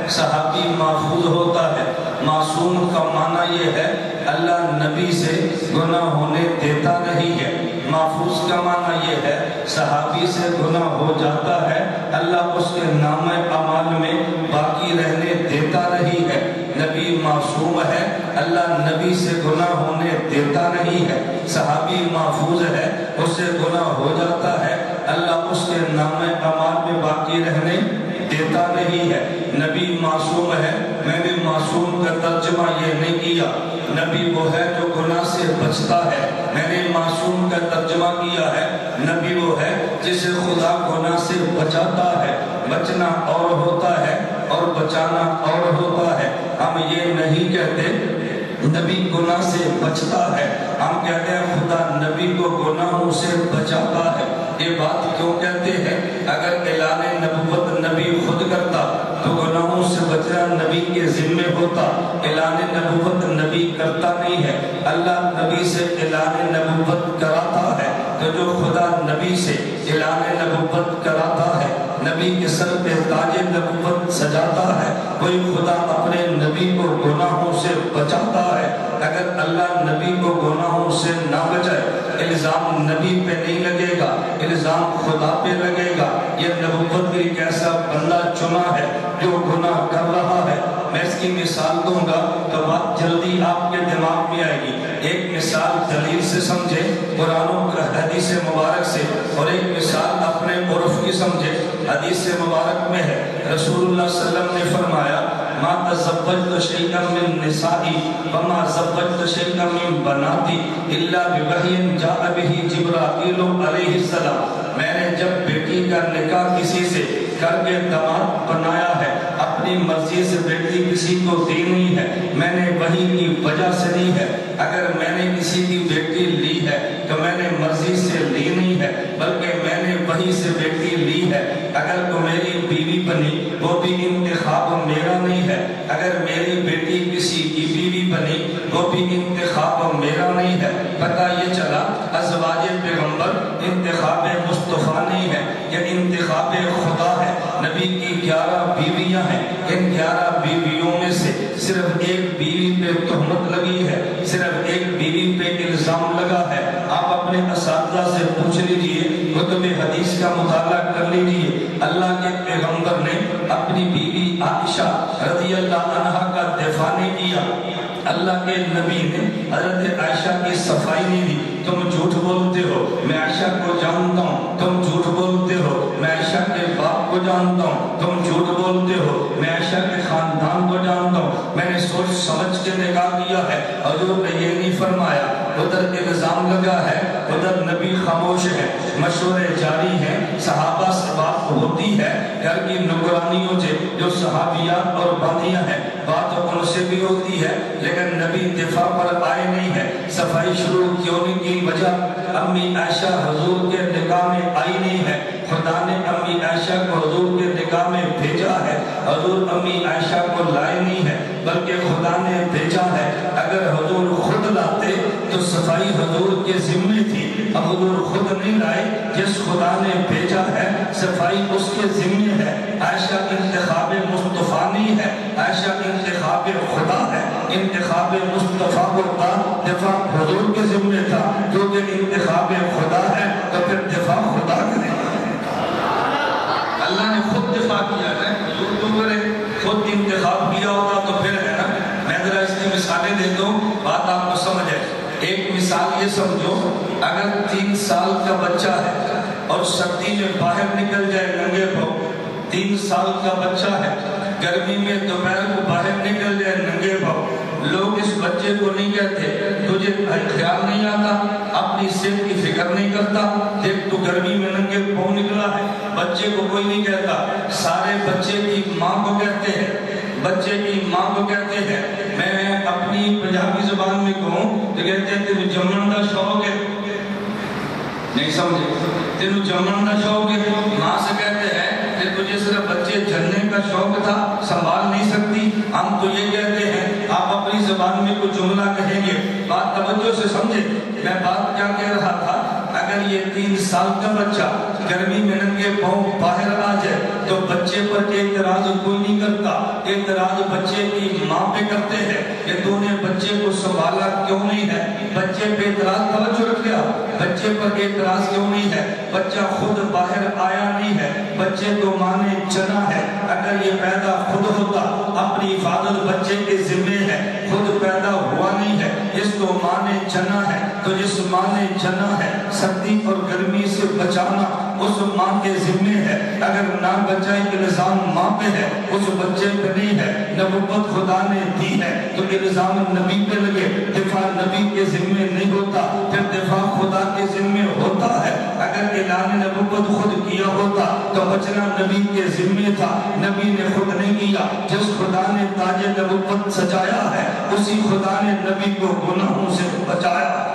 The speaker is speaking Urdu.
صحابی محفوظ ہوتا ہے۔ معصوم کا معنی یہ ہے اللہ نبی سے گناہ ہونے دیتا نہیں ہے۔ محفوظ کا معنی یہ ہے صحابی سے گناہ ہو جاتا ہے، اللہ اس کے نامہ اعمال میں باقی رہنے دیتا نہیں ہے۔ نبی معصوم ہے، اللہ نبی سے گناہ ہونے دیتا نہیں ہے۔ صحابی محفوظ ہے، اس سے گناہ ہو جاتا ہے، اللہ اس کے نامہ اعمال میں باقی رہنے دیتا نہیں ہے۔ نبی معصوم ہے، میں نے معصوم کا ترجمہ یہ نہیں کیا، نبی وہ ہے جو گناہ سے بچتا ہے۔ میں نے معصوم کا ترجمہ کیا ہے، نبی وہ ہے جسے خدا گناہ سے بچاتا ہے۔ بچنا اور ہوتا ہے اور بچانا اور ہوتا ہے۔ ہم یہ نہیں کہتے نبی گناہ سے بچتا ہے، ہم کہتے ہیں خدا نبی کو گناہوں سے بچاتا ہے۔ یہ بات کیوں کہتے ہیں؟ اگر اعلان نبوت نبی خود کرتا تو گناہوں سے بچنا نبی کے ذمے ہوتا۔ اعلان نبوت نبی کرتا نہیں ہے، اللہ نبی سے اعلان نبوت کراتا ہے۔ تو جو خدا نبی سے اعلان نبوت کراتا ہے، نبی کے سر پہ تاج نبوت سجاتا ہے، کوئی خدا اپنے نبی کو گناہوں سے بچاتا ہے۔ اگر اللہ نبی کو گناہوں سے نہ بچائے، الزام نبی پہ نہیں لگے گا، الزام خدا پہ لگے گا۔ یہ نبوت ایک ایسا بندہ چنا ہے جو گناہ کر رہا ہے۔ میں اس کی مثال دوں گا تو بات جلدی آپ کے دماغ میں آئے گی۔ ایک مثال دلیل سے سمجھے، قرآن و حدیث مبارک سے، اور ایک مثال اپنے عرف کی سمجھے۔ حدیث مبارک میں ہے رسول اللہ صلی اللہ علیہ وسلم نے فرمایا ما تزوجت شیئا من نسائی وما زوجت شیئا من بناتی الا بوحی جاء به جبرائیل علیہ السلام۔ میں نے جب بیٹی کا نکاح کسی سے کر کے داماد بنایا ہے، اپنی مرضی سے بیٹی کسی کو دی نہیں ہے، میں نے وحی کی وجہ سے نہیں ہے۔ اگر میں نے کسی کی بیٹی لی ہے تو میں نے مرضی سے لی نہیں ہے، بلکہ میں نے وحی سے بیٹی لی ہے۔ اگر تو میری بیوی بنی وہ بھی انتخاب میرا نہیں ہے، اگر میری بیٹی کسی کی بیوی بنی وہ بھی انتخاب میرا نہیں ہے۔ پتہ یہ چلا ازواج پیغمبر انتخاب مصطفیٰ نہیں ہے، یہ انتخاب خدا ہے۔ نبی کی 11 بیویاں ہیں، ان 11 بیویوں میں سے صرف ایک بیوی پہ تہمت لگی ہے، صرف ایک بیوی پہ الزام لگا ہے۔ آپ اپنے اساتذہ سے پوچھ لیجئے، کتب حدیث کا مطالعہ کر لیجئے، اللہ کے پیغمبر نے اپنی بیوی عائشہ رضی اللہ عنہا کا دفاع نہیں کیا۔ اللہ کے نبی نے حضرت عائشہ کی صفائی نہیں دی۔ تم جھوٹ بولتے ہو، میں عائشہ کو جانتا ہوں، تم جھوٹ بولتے ہو، میں عائشہ کے باپ کو جانتا ہوں، تم جھوٹ بولتے ہو، میں عائشہ کے خاندان کو جانتا ہوں، میں نے سوچ سمجھ کے نکاح کیا ہے۔ حضور نے یہ نہیں فرمایا، ادھر الزام لگا ہے، ادھر نبی خاموش ہے، مشورے جاری ہیں، صحابہ سے بات ہوتی ہے، گھر کی نگرانیوں سے جو صحابیات اور بانیاں ہیں بات ان سے بھی ہوتی ہے، لیکن نبی دفاع پر آئے نہیں ہے۔ صفائی شروع کیوں نہیں کی؟ وجہ امی عائشہ حضور کے نکاح میں آئی نہیں ہے، خدا نے امی عائشہ کو حضور کے نکاح میں بھیجا ہے، حضور امی عائشہ کو لائے نہیں ہے بلکہ خدا نے بھیجا ہے۔ اگر حضور خود لاتے تو صفائی حضور کے ذمہ تھی، اب حضور خود نہیں لائے، جس خدا نے بھیجا ہے صفائی اس کے ذمہ ہے۔ عائشہ انتخاب مصطفیٰ نہیں ہے، عائشہ انتخاب خدا ہے۔ انتخاب مصطفیٰ کا دفاع حضور کے ذمہ تھا، کیونکہ انتخاب خدا ہے تو پھر دفاع خدا کرے۔ اللہ نے خود دفاع کیا ہے، حضور تو کرے، خود انتخاب کیا ہوتا تو پھر ہے نا۔ میں ذرا اس کی مثالیں دیتا ہوں، بات آپ کو سمجھ ہے۔ ایک مثال یہ سمجھو، اگر 3 سال کا بچہ ہے اور سردی میں باہر نکل جائے ننگے پاؤں، 3 سال کا بچہ ہے، گرمی میں دوپہر کو باہر نکل جائے ننگے پاؤں، لوگ اس بچے کو نہیں کہتے تجھے خیال نہیں آتا، اپنی صحت کی فکر نہیں کرتا، دیکھ تو گرمی میں ننگے پاؤں نکلا ہے۔ بچے کو کوئی نہیں کہتا، سارے بچے کی ماں کو کہتے ہیں، بچے کی ماں کو کہتے ہیں۔ میں اپنی پنجابی زبان میں کہوں تو کہتے ہیں تینوں جمن دا شوق ہے، نہیں سمجھے، تینوں جمن دا شوق ہے۔ ماں سے کہتے ہیں کہ تجھے صرف بچے جننے کا شوق تھا، سنبھال نہیں سکتی۔ ہم تو یہ کہتے ہیں، آپ اپنی زبان میں کوئی جملہ کہیں گے، بات توجہ سے سمجھے میں بات کیا کہہ رہا تھا۔ اگر یہ 3 سال کا بچہ گرمی میں ننگے پاؤں باہر آ جائے تو بچے پر اعتراض کوئی نہیں کرتا، اعتراض بچے کی ماں پہ کرتے ہیں کہ تو نے بچے کو سنبھالا کیوں نہیں ہے؟ بچے پہ اعتراض توجہ رکھیا، بچے پر اعتراض کیوں نہیں ہے؟ بچہ خود باہر آیا نہیں ہے، بچے کو ماں نے چنا ہے۔ اگر یہ پیدا خود ہوتا، اپنی حفاظت بچے کے ذمے ہے، خود پیدا ہوا نہیں ہے، اس کو ماں نے چنا ہے، تو جس ماں نے چنا ہے سردی اور گرمی سے بچانا اس ماں کے ذمے ہے۔ اگر نہ بچائے کہ الزام ماں پہ ہے، اس بچے پہ نہیں ہے۔ نبوت خدا نے دی ہے تو الزام نبی پہ لگے، دفاع نبی کے ذمے نہیں ہوتا، پھر دفاع خدا کے ذمے ہوتا ہے۔ اگر اعلان نبوت خود کیا ہوتا تو بچنا نبی کے ذمے تھا، نبی نے خود نہیں کیا۔ جس خدا نے تاج نبوت سجایا ہے اسی خدا نے نبی کو گناہوں سے بچایا۔